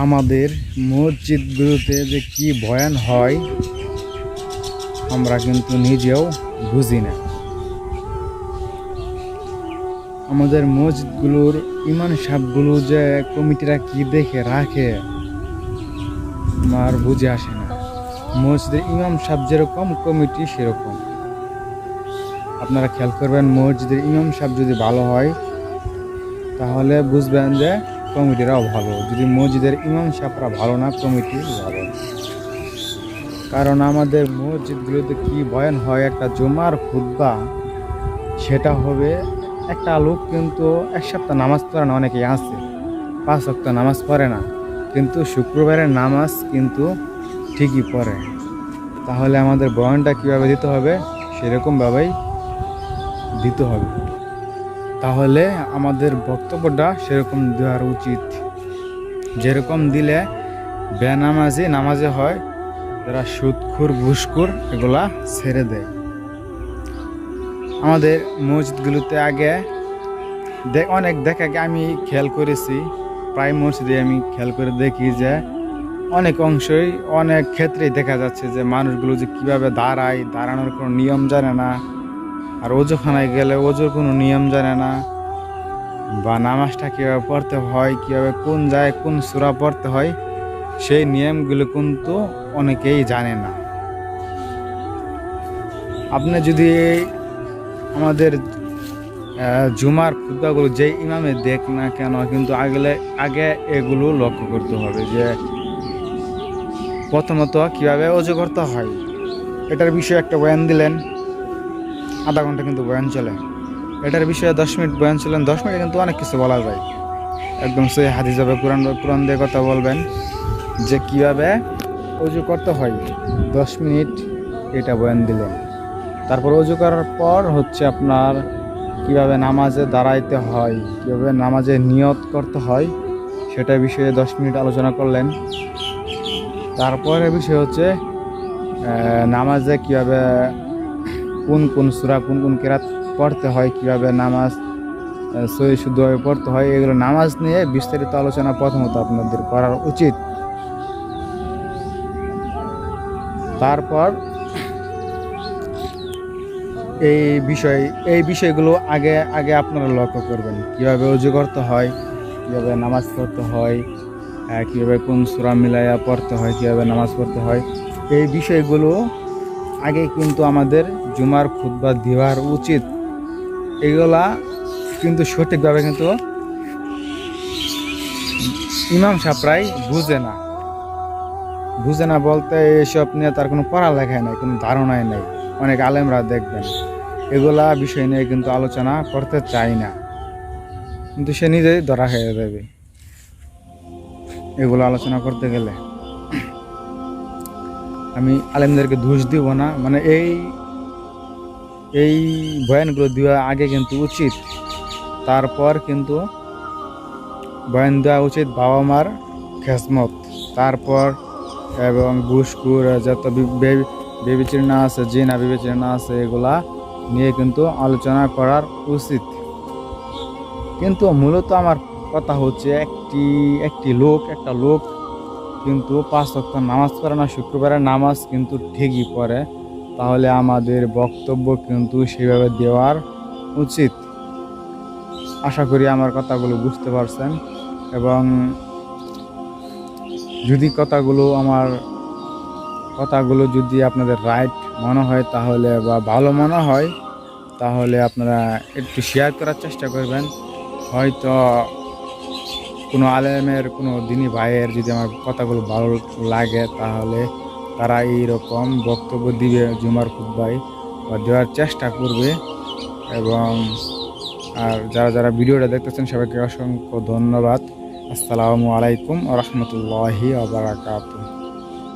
আমাদের মসজিদগুলোতে যে কি বয়ান হয় আমরা কিন্তু নিজেও বুঝি না। আমাদের মসজিদগুলোর ইমাম সাহেবগুলো যে কমিটিরা কি দেখে রাখে আমার বুঝে আসে না। মসজিদের ইমাম সাহেব যেরকম কমিটি সেরকম। আপনারা খেয়াল করবেন, মসজিদের ইমাম সাহেব যদি ভালো হয় তাহলে বুঝবেন যে কমিটিরাও ভালো। যদি মসজিদের ইমাম সাহেবরা ভালো না, কমিটি ভালো। কারণ আমাদের মসজিদগুলোতে কি বয়ান হয়, একটা জুমার খুতবা, সেটা হবে একটা লোক কিন্তু এক সপ্তাহ নামাজ পড়ে না, অনেকেই আছে 5 ওয়াক্ত নামাজ পড়ে না, কিন্তু শুক্রবারের নামাজ কিন্তু ঠিকই পড়ে। তাহলে আমাদের বয়ানটা কীভাবে দিতে হবে, সেরকমভাবেই দিতে হবে। তাহলে আমাদের বক্তব্যটা সেরকম দেওয়ার উচিত, যেরকম দিলে নামাজে হয়, যারা সুদখোর ঘুষখোর এগুলা ছেড়ে দেয়। আমাদের মসজিদগুলোতে আগে অনেক আমি খেয়াল করেছি, প্রায় মসজিদে আমি খেয়াল করে দেখি যে অনেক অংশই অনেক ক্ষেত্রেই দেখা যাচ্ছে যে মানুষগুলো যে কীভাবে দাঁড়ানোর কোনো নিয়ম জানে না, আর ওযুখানায় গেলে ওযুর কোনো নিয়ম জানে না, বা নামাজটা কীভাবে পড়তে হয়, কীভাবে কোন জায়গায় কোন সূরা পড়তে হয়, সেই নিয়মগুলো কিন্তু অনেকেই জানে না। আপনি যদি আমাদের জুমার খুতবাগুলো যেই ইমামে দেখ না কেন, কিন্তু আগে এগুলো লক্ষ্য করতে হবে যে প্রথমত কীভাবে ওযু করতে হয়। এটার বিষয়ে একটা বয়ান দিলেন, আধা ঘন্টা কিন্তু বয়ান চলে। এটার বিষয়ে 10 মিনিট বয়ান ছিলেন, 10 মিনিটে কিন্তু অনেক কিছু বলা যায়। একদম সহি হাদিস হবে, কোরআন দিয়ে কথা বলবেন যে কীভাবে ওযু করতে হয়, 10 মিনিট এটা বয়ান দিলেন। তারপর ওযু করার পর হচ্ছে আপনার কীভাবে নামাজে দাঁড়াইতে হয়, কীভাবে নামাজে নিয়ত করতে হয়, সেটা বিষয়ে 10 মিনিট আলোচনা করলেন। তারপরে বিষয় হচ্ছে নামাজে কীভাবে কোন সূরা কোন কিরাত পড়তে হয়, কীভাবে নামাজ সহি শুদ্ধভাবে পড়তে হয়, এগুলো নামাজ নিয়ে বিস্তারিত আলোচনা প্রথমত আপনাদের করার উচিত। তারপর এই বিষয়গুলো আগে আপনারা লক্ষ্য করবেন, কীভাবে ওযু করতে হয়, কীভাবে নামাজ পড়তে হয়, কীভাবে কোন সূরা মিলাইয়া পড়তে হয়, কীভাবে নামাজ পড়তে হয়, এই বিষয়গুলো আগে কিন্তু আমাদের জুমার খুতবা দেওয়ার উচিত। এগুলা কিন্তু সঠিকভাবে কিন্তু ইমাম সাহেবরাই বুঝে না বলতে এসব নিয়ে তার কোনো পড়ালেখাই নাই, কোনো ধারণাই নেই। অনেক আলেমরা দেখবেন এগুলা বিষয় নিয়ে কিন্তু আলোচনা করতে চাই না, কিন্তু সে নিজেই ধরা খেয়ে দেবে এগুলো আলোচনা করতে গেলে। আমি আলেমদেরকে দোষ দিব না, মানে এই বয়ানগুলো দেওয়া আগে কিন্তু উচিত। তারপর কিন্তু বয়ান দেওয়া উচিত বাবা মার খেজমত, তারপর এবং ঘুষখোর যত বিবেচনা আছে, জিনা বিবেচনা আছে, এগুলা নিয়ে কিন্তু আলোচনা করার উচিত। কিন্তু মূলত আমার কথা হচ্ছে একটা লোক কিন্তু 5 ওয়াক্ত নামাজ পড়ে না, শুক্রবারের নামাজ কিন্তু ঠিকই পড়ে। তাহলে আমাদের বক্তব্য কিন্তু সেভাবে দেওয়ার উচিত। আশা করি আমার কথাগুলো বুঝতে পারছেন, এবং যদি কথাগুলো যদি আপনাদের রাইট মনে হয় তাহলে, বা ভালো মনে হয় তাহলে আপনারা একটু শেয়ার করার চেষ্টা করবেন। হয়তো কোনো আলেমের, কোনো দিনী ভাইয়ের যদি আমার কথাগুলো ভালো লাগে তাহলে তারা এইরকম বক্তব্য দিবে জুমার খুতবায়, বা দেওয়ার চেষ্টা করবে। এবং আর যারা ভিডিওটা দেখতেছেন সবাইকে অসংখ্য ধন্যবাদ। আসসালামু আলাইকুম ওয়া রাহমাতুল্লাহি ওয়া বারাকাতুহু।